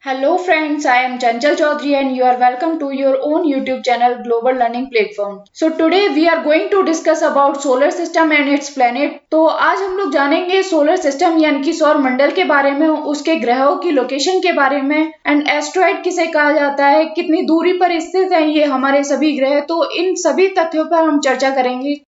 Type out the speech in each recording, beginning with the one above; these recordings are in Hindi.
Hello friends, I am Chanchal Chaudhary and you are welcome to your own YouTube channel Global Learning Platform. So today we are going to discuss about solar system and its planet. तो आज हम लोग जानेंगे सोलर सिस्टम यानी कि सौर मंडल के बारे में, उसके ग्रहों की लोकेशन के बारे में एंड एस्ट्रॉइड किसे कहा जाता है, कितनी दूरी पर स्थित है ये हमारे सभी ग्रह। तो इन सभी तथ्यों पर हम चर्चा करेंगे।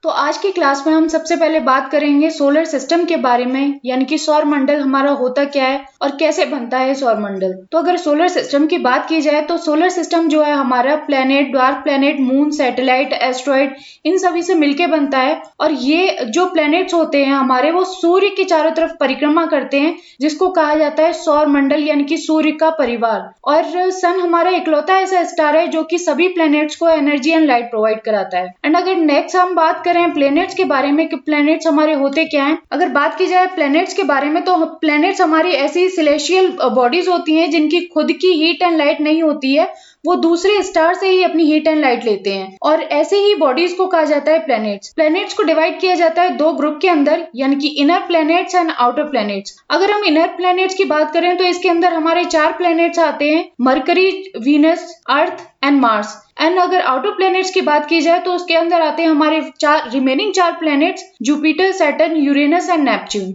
तो आज की क्लास में हम सबसे पहले बात करेंगे सोलर सिस्टम के बारे में, यानी कि सौर मंडल हमारा होता क्या है और कैसे बनता है सौर मंडल। तो अगर सोलर सिस्टम की बात की जाए तो सोलर सिस्टम जो है हमारा planet, dark planet, moon, satellite, asteroid इन सभी से मिलके बनता है। और ये जो प्लैनेट्स होते हैं हमारे, वो सूर्य के चारों तरफ परिक्रमा करते हैं, जिसको कहा जाता है सौर मंडल यानी कि सूर्य का परिवार। और सन हमारा इकलौता ऐसा स्टार है जो कि सभी प्लैनेट्स को एनर्जी एंड लाइट प्रोवाइड कराता है। एंड अगर नेक्स्ट हम बात करें प्लैनेट्स के बारे में कि प्लैनेट्स हमारे होते क्या हैं, अगर बात की जाए प्लैनेट्स के बारे में तो प्लैनेट्स हमारी ऐसी सिलेस्टियल बॉडीज होती हैं जिनकी खुद की हीट एंड लाइट नहीं होती है, वो दूसरे स्टार से ही अपनी हीट एंड लाइट लेते हैं, और ऐसे ही बॉडीज को कहा जाता है प्लैनेट्स। प्लैनेट्स को डिवाइड किया जाता है दो ग्रुप के अंदर, यानी कि inner planets and outer planets. अगर हम इनर प्लैनेट्स की बात करें तो इसके अंदर हमारे चार प्लैनेट्स आते हैं, mercury, Venus, earth and Mars. And अगर आउटर प्लैनेट्स की बात की जाए तो उसके अंदर आते हैं हमारे रिमेनिंग चार planets, Jupiter, Saturn, Uranus and Neptune.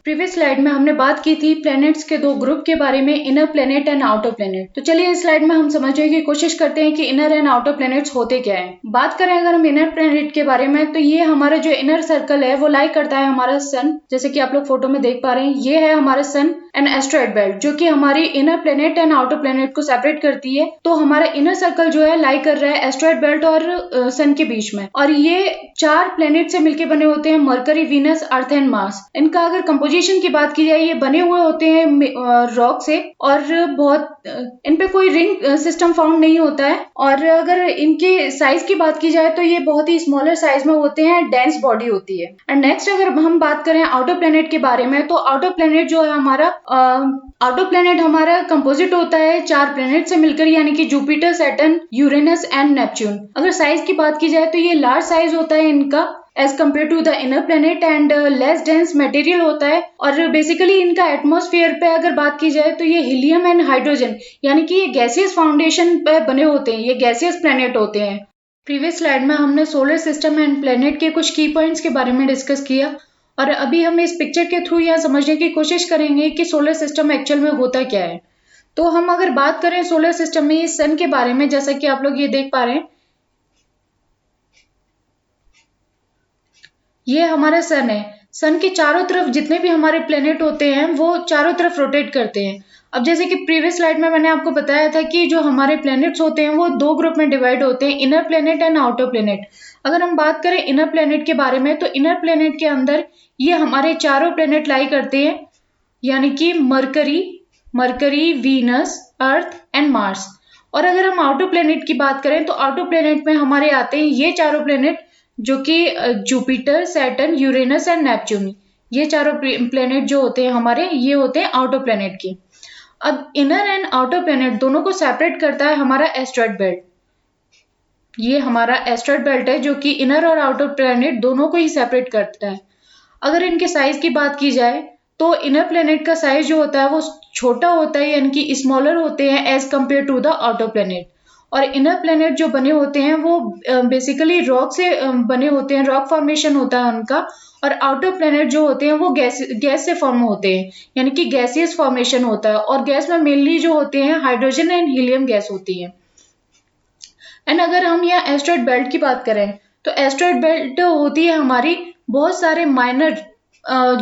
Previous slide में हमने बात की थी प्लैनेट्स के दो ग्रुप के बारे में, inner planet and outer planet. तो चलिए इस स्लाइड में हम समझने की कोशिश करते हैं कि इनर एंड आउटर प्लैनेट्स होते क्या हैं। बात करें अगर हम इनर प्लैनेट के बारे में तो ये हमारा जो इनर सर्कल है वो लाई करता है हमारा सन, जैसे कि आप लोग फोटो में देख पा रहे हैं। ये है हमारा सन एंड एस्ट्रॉइड बेल्ट, जो कि हमारी inner planet and outer planet को सेपरेट करती है। तो हमारा इनर सर्कल जो है लाई कर रहा है एस्ट्रॉइड बेल्ट और सन के बीच में, और ये चार प्लैनेट से मिलकर बने होते हैं, mercury, Venus, earth and Mars. इनका अगर कंपोजिशन की बात की जाए, ये बने हुए होते हैं रॉक से, और बहुत इन पे कोई रिंग सिस्टम फाउंड नहीं होता है। और अगर इनके साइज की बात की जाए तो ये बहुत ही स्मॉलर साइज में होते हैं, डेंस बॉडी होती है। एंड नेक्स्ट अगर हम बात करें आउटर प्लैनेट के बारे में तो आउटर प्लैनेट जो है हमारा आउटर प्लैनेट हमारा कंपोजिट होता है चार प्लैनेट से मिलकर, यानी कि Jupiter, Saturn, Uranus and Neptune. अगर साइज की बात की जाए तो ये लार्ज साइज होता है इनका as compare to the inner planet, and less dense material होता है। और बेसिकली इनका एटमॉस्फेयर पे अगर बात की जाए तो ये हीलियम एंड हाइड्रोजन यानी कि ये गैसियस फाउंडेशन पे बने होते हैं, ये गैसियस प्लैनेट होते हैं। प्रीवियस स्लाइड में हमने सोलर सिस्टम एंड प्लैनेट के कुछ की पॉइंट्स के बारे में डिस्कस किया, और अभी हम इस पिक्चर के थ्रू यह समझने की कोशिश करेंगे कि सोलर सिस्टम एक्चुअल में होता क्या है। तो हम अगर बात करें सोलर सिस्टम में सन के बारे में, जैसा कि आप लोग ये देख पा रहे हैं, ये हमारा सन है। सन के चारों तरफ जितने भी हमारे प्लेनेट होते हैं वो चारों तरफ रोटेट करते हैं। अब जैसे कि प्रीवियस स्लाइड में मैंने आपको बताया था कि जो हमारे प्लैनेट्स होते हैं वो दो ग्रुप में डिवाइड होते हैं, inner planet and outer planet. अगर हम बात करें इनर प्लैनेट के बारे में तो इनर प्लैनेट के अंदर ये हमारे चारों प्लैनेट लाई करते हैं, यानी कि mercury, Venus, earth and Mars. और अगर हम आउटर प्लैनेट की बात करें तो आउटर प्लैनेट में हमारे आते हैं ये चारों प्लैनेट, जो कि Jupiter, Saturn, Uranus and Neptune. ये चारों प्लैनेट जो होते हैं हमारे, ये होते हैं आउटर प्लैनेट की। अब इनर एंड आउटर प्लैनेट दोनों को सेपरेट करता है हमारा एस्ट्रॉइड बेल्ट। ये हमारा एस्ट्रॉइड बेल्ट है जो कि इनर और आउटर प्लैनेट दोनों को ही सेपरेट करता है। अगर इनके साइज की बात की जाए तो इनर प्लैनेट का साइज जो होता है वो छोटा होता है, यानी कि स्मॉलर होते हैं as compare to the outer planet. और इनर प्लैनेट जो बने होते हैं वो बेसिकली रॉक से बने होते हैं, रॉक फॉर्मेशन होता है उनका। और आउटर प्लैनेट जो होते हैं वो गैस से फॉर्म होते हैं, यानी कि गैसियस फॉर्मेशन होता है। और गैस में मेनली जो होते हैं हाइड्रोजन एंड हीलियम गैस होती है। एंड अगर हम यहाँ एस्ट्रॉइड बेल्ट की बात करें तो एस्ट्रॉइड बेल्ट होती है हमारी बहुत सारे माइनर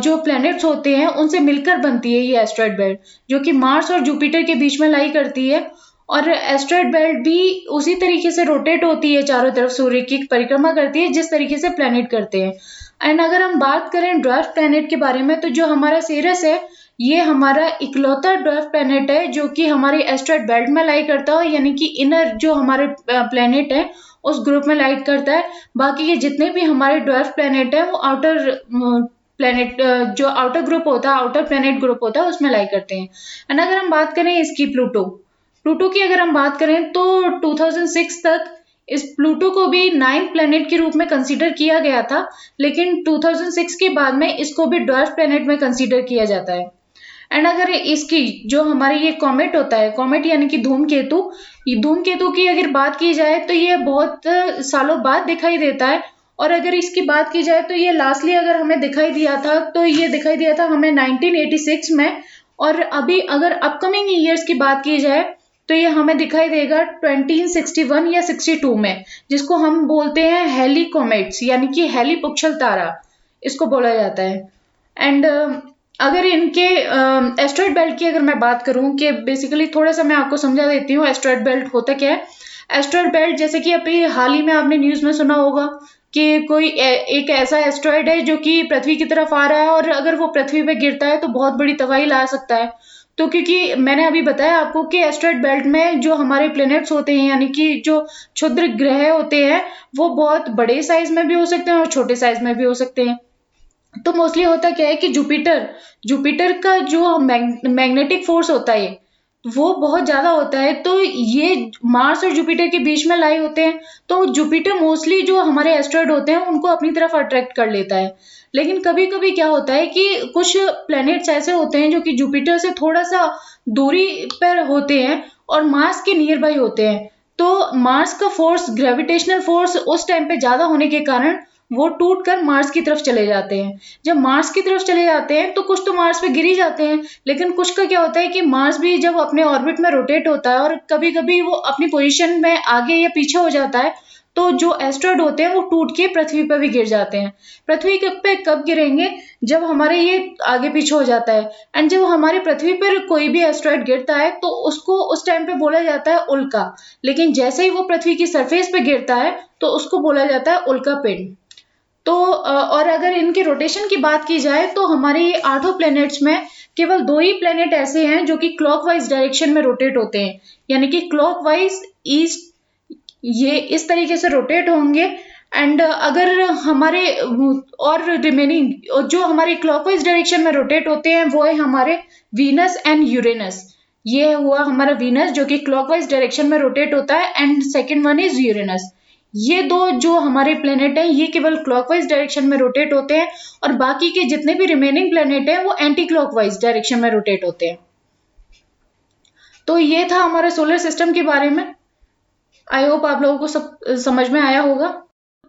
जो प्लैनेट्स होते हैं उनसे मिलकर बनती है ये एस्ट्रॉइड बेल्ट, जो कि मार्स और जुपिटर के बीच में लाई करती है। और एस्ट्रॉइड बेल्ट भी उसी तरीके से रोटेट होती है, चारों तरफ सूर्य की परिक्रमा करती है जिस तरीके से प्लैनेट करते हैं। एंड अगर हम बात करें ड्वार्फ प्लैनेट के बारे में तो जो हमारा सीरस है ये हमारा इकलौता ड्वार्फ प्लैनेट है जो कि हमारे एस्ट्रॉइड बेल्ट में लाई करता है, यानी कि इनर जो हमारे प्लैनेट है उस ग्रुप में लाइट करता है। बाकी के जितने भी हमारे ड्वार्फ प्लैनेट है वो आउटर प्लैनेट जो आउटर ग्रुप होता है, आउटर प्लैनेट ग्रुप होता है, उसमें लाई करते हैं। एंड अगर हम बात करें इसकी प्लूटो की अगर हम बात करें तो 2006 तक इस प्लूटो को भी 9th प्लेनेट के रूप में कंसीडर किया गया था, लेकिन 2006 के बाद में इसको भी ड्वार्फ प्लेनेट में कंसीडर किया जाता है। एंड अगर इसकी जो हमारे ये कॉमेट होता है, कॉमेट यानी कि धूमकेतु, ये धूमकेतु की अगर बात की जाए तो ये बहुत सालों बाद दिखाई देता है। और अगर इसकी बात की जाए तो ये लास्टली अगर हमें दिखाई दिया था तो ये दिखाई दिया था हमें 1986 में। और अभी अगर अपकमिंग ईयर्स की बात की जाए तो ये हमें दिखाई देगा 2061 या 62 में, जिसको हम बोलते हैं हेली कॉमेट्स यानी कि हेली पुक्षल तारा इसको बोला जाता है। एंड अगर इनके एस्ट्रॉयड बेल्ट की अगर मैं बात करूं कि बेसिकली थोड़ा सा मैं आपको समझा देती हूँ एस्ट्रॉयड बेल्ट होता क्या है। एस्ट्रॉयड बेल्ट जैसे कि अभी हाल ही में आपने न्यूज में सुना होगा कि कोई एक ऐसा एस्ट्रॉयड है जो कि पृथ्वी की तरफ आ रहा है, और अगर वो पृथ्वी पे गिरता है तो बहुत बड़ी तबाही ला सकता है। तो क्योंकि मैंने अभी बताया आपको कि एस्ट्रॉयड बेल्ट में जो हमारे प्लैनेट्स होते हैं यानी कि जो क्षुद्र ग्रह होते हैं वो बहुत बड़े साइज में भी हो सकते हैं और छोटे साइज में भी हो सकते हैं। तो मोस्टली होता क्या है कि जुपिटर जुपिटर का जो मैग्नेटिक फोर्स होता है वो बहुत ज्यादा होता है, तो ये मार्स और जुपिटर के बीच में लाई होते हैं। तो जुपिटर मोस्टली जो हमारे एस्ट्रॉयड होते हैं उनको अपनी तरफ अट्रैक्ट कर लेता है। लेकिन कभी कभी क्या होता है कि कुछ प्लैनेट्स ऐसे होते हैं जो कि जुपिटर से थोड़ा सा दूरी पर होते हैं और मार्स के नियर बाई होते हैं। तो मार्स का फोर्स, ग्रेविटेशनल फोर्स उस टाइम पे ज्यादा होने के कारण वो टूट कर मार्स की तरफ चले जाते हैं। जब मार्स की तरफ चले जाते हैं तो कुछ तो मार्स पे गिर ही जाते हैं, लेकिन कुछ का क्या होता है कि मार्स भी जब अपने ऑर्बिट में रोटेट होता है और कभी कभी वो अपनी पोजीशन में आगे या पीछे हो जाता है, तो जो एस्ट्रॉयड होते हैं वो टूट के पृथ्वी पर भी गिर जाते हैं। पृथ्वी पे कब गिरेंगे? जब हमारे ये आगे पीछे हो जाता है। एंड जब हमारे पृथ्वी पर कोई भी एस्ट्रॉयड गिरता है तो उसको उस टाइम पे बोला जाता है उल्का, लेकिन जैसे ही वो पृथ्वी की सरफेस पे गिरता है तो उसको बोला जाता है उल्का पिंड। तो और अगर इनके रोटेशन की बात की जाए तो हमारे ये 8 प्लैनेट्स में केवल 2 ही प्लैनेट ऐसे हैं जो कि क्लॉकवाइज डायरेक्शन में रोटेट होते हैं, यानी कि क्लॉकवाइज ईस्ट ये इस तरीके से रोटेट होंगे। एंड अगर हमारे और रिमेनिंग जो हमारे क्लॉकवाइज डायरेक्शन में रोटेट होते हैं वो है हमारे वीनस एंड यूरेनस। ये हुआ हमारा वीनस जो कि क्लॉकवाइज डायरेक्शन में रोटेट होता है, and second one is Uranus. ये दो जो हमारे प्लेनेट हैं ये केवल क्लॉकवाइज डायरेक्शन में रोटेट होते हैं, और बाकी के जितने भी रिमेनिंग प्लेनेट हैं वो एंटी क्लॉकवाइज डायरेक्शन में रोटेट होते हैं। तो ये था हमारे सोलर सिस्टम के बारे में। आई होप आप लोगों को सब समझ में आया होगा।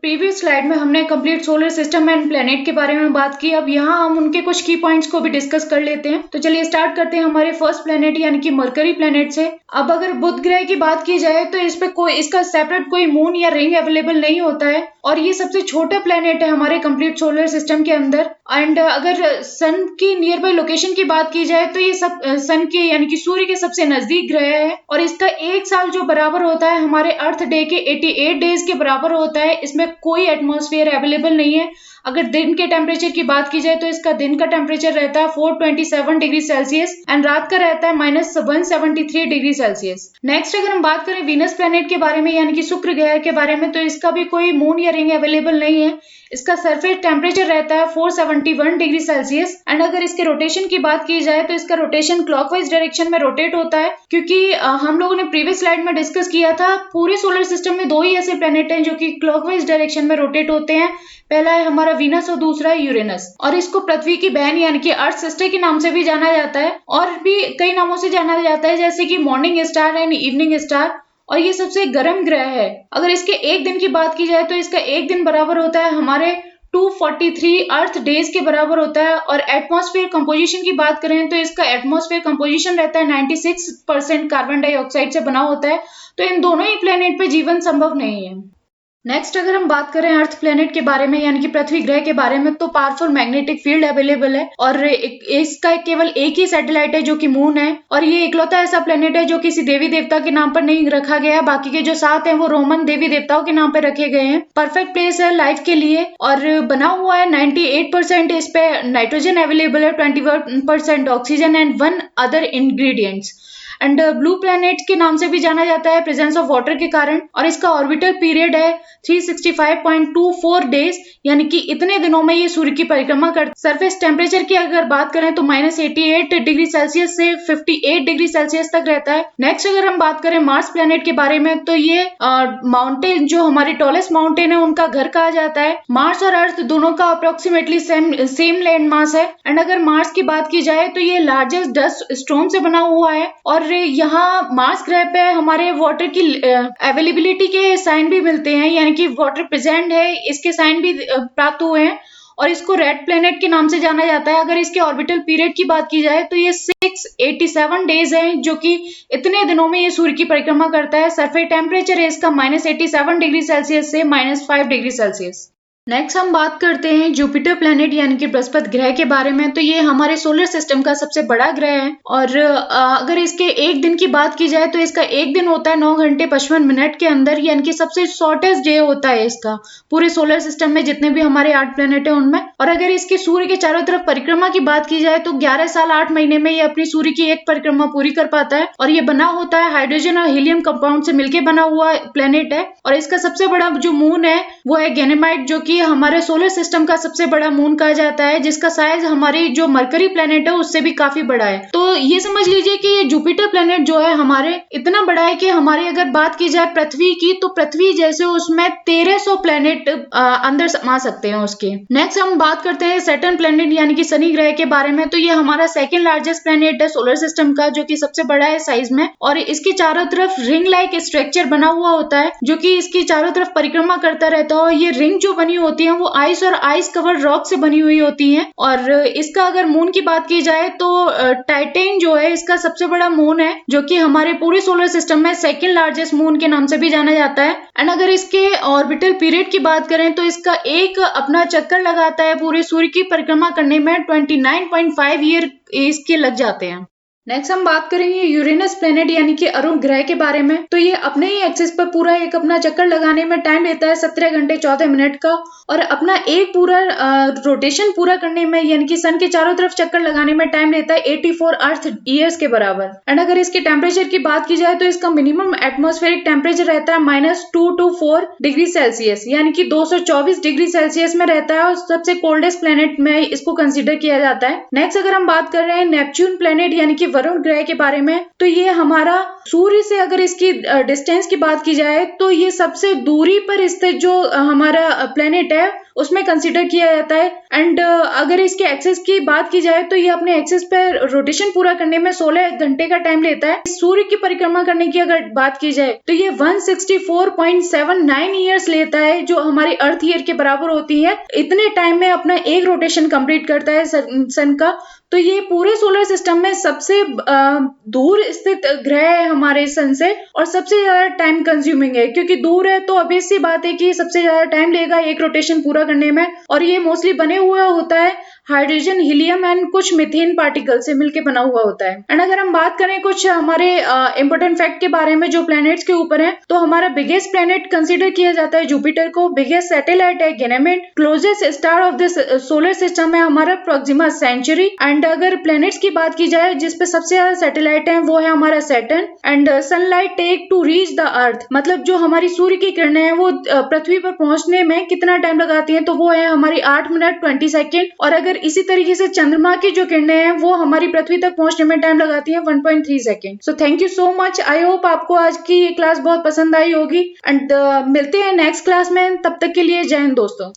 प्रीवियस स्लाइड में हमने complete solar system and planet के बारे में बात की। अब यहाँ हम उनके कुछ की पॉइंट्स को भी डिस्कस कर लेते हैं। तो चलिए स्टार्ट करते हैं हमारे फर्स्ट प्लेनेट यानी कि मरकरी प्लेनेट से। अब अगर बुध ग्रह की बात की जाए तो इस पे कोई इसका सेपरेट कोई मून या रिंग अवेलेबल नहीं होता है, और ये सबसे छोटा प्लेनेट है हमारे कंप्लीट सोलर सिस्टम के अंदर। एंड अगर सन की नियर बाई लोकेशन की बात की जाए तो ये सब सन के यानी कि सूर्य के सबसे नजदीक ग्रह है, और इसका एक साल जो बराबर होता है हमारे अर्थ डे के 88 डेज के बराबर होता है। इसमें कोई एटमॉस्फेयर अवेलेबल नहीं है। अगर दिन के टेम्परेचर की बात की जाए तो इसका दिन का टेम्परेचर रहता है 427 डिग्री सेल्सियस एंड रात का रहता है -173 डिग्री सेल्सियस। नेक्स्ट अगर हम बात करें वीनस प्लेनेट के बारे में यानी कि शुक्र ग्रह के बारे में, तो इसका भी कोई मून या रिंग अवेलेबल नहीं है। इसका सरफेस टेम्परेचर रहता है 471 डिग्री सेल्सियस। एंड अगर इसके रोटेशन की बात की जाए तो इसका रोटेशन क्लॉकवाइज डायरेक्शन में रोटेट होता है, क्योंकि हम लोगों ने प्रीवियस स्लाइड में डिस्कस किया था पूरे सोलर सिस्टम में 2 ही ऐसे प्लेनेट हैं जो कि क्लॉकवाइज डायरेक्शन में रोटेट होते हैं। पहला है हमारा वीनस और दूसरा है यूरेनस, और इसको पृथ्वी की बहन यानी कि अर्थ सिस्टर के नाम से भी जाना जाता है, और भी कई नामों से जाना जाता है जैसे कि morning star and evening star. और ये सबसे गर्म ग्रह है। अगर इसके एक दिन की बात की जाए तो इसका एक दिन बराबर होता है हमारे 243 अर्थ डेज के बराबर होता है। और एटमॉस्फेयर कंपोजिशन की बात करें तो इसका एटमॉस्फेयर कंपोजिशन रहता है 96% कार्बन डाइऑक्साइड से बना होता है। तो इन दोनों ही प्लेनेट पे जीवन संभव नहीं है। नेक्स्ट अगर हम बात करें अर्थ प्लेनेट के बारे में यानी कि पृथ्वी ग्रह के बारे में, तो पावरफुल मैग्नेटिक फील्ड अवेलेबल है, और इसका केवल एक ही सैटेलाइट है जो कि मून है। और ये इकलौता ऐसा प्लेनेट है जो किसी देवी देवता के नाम पर नहीं रखा गया। बाकी के जो 7 हैं वो रोमन देवी देवताओं के नाम पर रखे गए हैं। परफेक्ट प्लेस है लाइफ के लिए, और बना हुआ है 98%। इस पे नाइट्रोजन अवेलेबल है, 21% oxygen and 1 other ingredients. And blue planet के नाम से भी जाना जाता है प्रेजेंस ऑफ वाटर के कारण, और इसका ऑर्बिटल पीरियड है 365.24 डेज, यानी कि इतने दिनों में ये सूर्य की परिक्रमा कर। सरफेस टेम्परेचर की अगर बात करें तो -88 डिग्री सेल्सियस से 58 डिग्री सेल्सियस तक रहता है। नेक्स्ट अगर हम बात करें मार्स प्लैनेट के बारे में, तो ये माउंटेन जो हमारी टॉलेस्ट माउंटेन है उनका घर कहा जाता है। मार्स और अर्थ दोनों का अप्रोक्सीमेटली सेम लैंड मास है। एंड अगर मार्स की बात की जाए तो ये लार्जेस्ट डस्ट स्टॉर्म से बना हुआ है, और यहाँ मार्स ग्रह पे हमारे वाटर की अवेलेबिलिटी के साइन भी मिलते हैं, यानी कि वाटर प्रेजेंट है इसके साइन भी प्राप्त हुए हैं, और इसको रेड प्लेनेट के नाम से जाना जाता है। अगर इसके ऑर्बिटल पीरियड की बात की जाए तो ये 687 डेज है, जो कि इतने दिनों में ये सूर्य की परिक्रमा करता है। सरफेस टेम्परेचर है इसका -87 डिग्री सेल्सियस से -5 डिग्री सेल्सियस। नेक्स्ट हम बात करते हैं जुपिटर प्लैनेट यानी कि बृहस्पति ग्रह के बारे में। तो ये हमारे सोलर सिस्टम का सबसे बड़ा ग्रह है, और अगर इसके एक दिन की बात की जाए तो इसका एक दिन होता है 9 घंटे 55 मिनट के अंदर, यानी कि सबसे शॉर्टेस्ट डे होता है इसका पूरे सोलर सिस्टम में जितने भी हमारे 8 प्लैनेट है उनमें। और अगर इसके सूर्य के चारों तरफ परिक्रमा की बात की जाए तो 11 साल 8 महीने में ये अपनी सूर्य की एक परिक्रमा पूरी कर पाता है, और ये बना होता है हाइड्रोजन और हीलियम कंपाउंड से मिलकर बना हुआ प्लैनेट है। और इसका सबसे बड़ा जो मून है वो है गैनेमाइड, जो कि हमारे सोलर सिस्टम का सबसे बड़ा मून कहा जाता है, जिसका साइज हमारे जो मरकरी प्लैनेट है उससे भी काफी बड़ा है। तो ये समझ लीजिए कि ये जुपिटर प्लैनेट जो है हमारे इतना बड़ा है कि हमारी अगर बात की जाए पृथ्वी की, तो पृथ्वी जैसे उसमें 1300 प्लैनेट अंदर समा सकते हैं उसके। नेक्स्ट हम बात करते हैं सैटर्न प्लैनेट यानी कि शनि ग्रह के बारे में। तो ये हमारा सेकंड लार्जेस्ट प्लैनेट है सोलर सिस्टम का, जो कि सबसे बड़ा है साइज में, और इसके चारों तरफ रिंग लाइक स्ट्रक्चर बना हुआ होता है, जो कि इसकी चारों तरफ परिक्रमा करता रहता है। और ये रिंग जो बनी होती है वो आइस और आइस कवर रॉक से बनी हुई होती हैं। और इसका अगर मून की बात की जाए तो टाइटन जो है इसका सबसे बड़ा मून है, जो कि हमारे पूरे सोलर सिस्टम में सेकंड लार्जेस्ट मून के नाम से भी जाना जाता है। एंड अगर इसके ऑर्बिटल पीरियड की बात करें तो इसका एक अपना चक्कर लगाता है पूरे सूर्य की परिक्रमा करने में 29.5 ईयर इसके लग जाते हैं। नेक्स्ट हम बात करेंगे यूरेनस प्लैनेट यानी कि अरुण ग्रह के बारे में। तो ये अपने ही एक्सिस पर पूरा एक अपना चक्कर लगाने में टाइम लेता है 17 घंटे 14 मिनट का, और अपना एक पूरा रोटेशन पूरा करने में यानी कि सन के चारों तरफ चक्कर लगाने में टाइम लेता है 84 अर्थ ईयर्स के बराबर। एंड अगर इसके टेम्परेचर की बात की जाए तो इसका मिनिमम एटमॉस्फेरिक टेम्परेचर रहता है -2 to 4 डिग्री सेल्सियस, यानी कि 224 डिग्री सेल्सियस में रहता है, और सबसे कोल्डेस्ट प्लैनेट में इसको कंसिडर किया जाता है। नेक्स्ट अगर हम बात कर रहे हैं नेपच्यून प्लैनेट यानी कि वरुण ग्रह के बारे में, तो ये हमारा सूर्य से अगर इसकी डिस्टेंस की बात की जाए तो ये सबसे दूरी पर स्थित जो हमारा प्लैनेट है उसमें कंसीडर किया जाता है। एंड अगर इसके एक्सेस की बात की जाए तो ये अपने एक्सेस पर रोटेशन पूरा करने में 16 घंटे का टाइम लेता है। सूर्य की परिक्रमा करने की अगर बात की जाए तो ये 164.79 ईयर्स लेता है, जो हमारी अर्थ ईयर के बराबर होती है। इतने टाइम में अपना एक रोटेशन कंप्लीट करता है सन का। तो ये पूरे सोलर सिस्टम में सबसे दूर स्थित ग्रह है हमारे सन से, और सबसे ज्यादा टाइम कंज्यूमिंग है, क्योंकि दूर है तो ऑब्वियस सी बात है कि सबसे ज्यादा टाइम लेगा एक रोटेशन पूरा करने में। और ये मोस्टली बने हुआ होता है हाइड्रोजन, हीलियम एंड कुछ मीथेन पार्टिकल से मिलके बना हुआ होता है। एंड अगर हम बात करें कुछ हमारे इंपोर्टेंट फैक्ट के बारे में जो प्लैनेट्स के ऊपर है, तो हमारा बिगेस्ट प्लैनेट कंसीडर किया जाता है जुपिटर को, बिगेस्ट सैटेलाइट है Ganymede, closest star of this solar system है हमारा प्रोक्सिमा सेंचुरी। एंड अगर प्लैनेट्स की बात की जाए जिसपे सबसे ज्यादा सैटेलाइट है वो है हमारा Saturn. And sunlight take to reach the earth, मतलब जो हमारी सूर्य की किरणें हैं वो पृथ्वी पर पहुंचने में कितना टाइम लगाती हैं, तो वो है हमारी 8 मिनट 20 सेकेंड। और अगर इसी तरीके से चंद्रमा की जो किरणें हैं वो हमारी पृथ्वी तक पहुंचने में टाइम लगाती हैं 1.3 second. So thank you so much. I hope आपको आज की ये क्लास बहुत पसंद आई होगी, एंड मिलते हैं नेक्स्ट क्लास में। तब तक के लिए जय हिंद दोस्तों।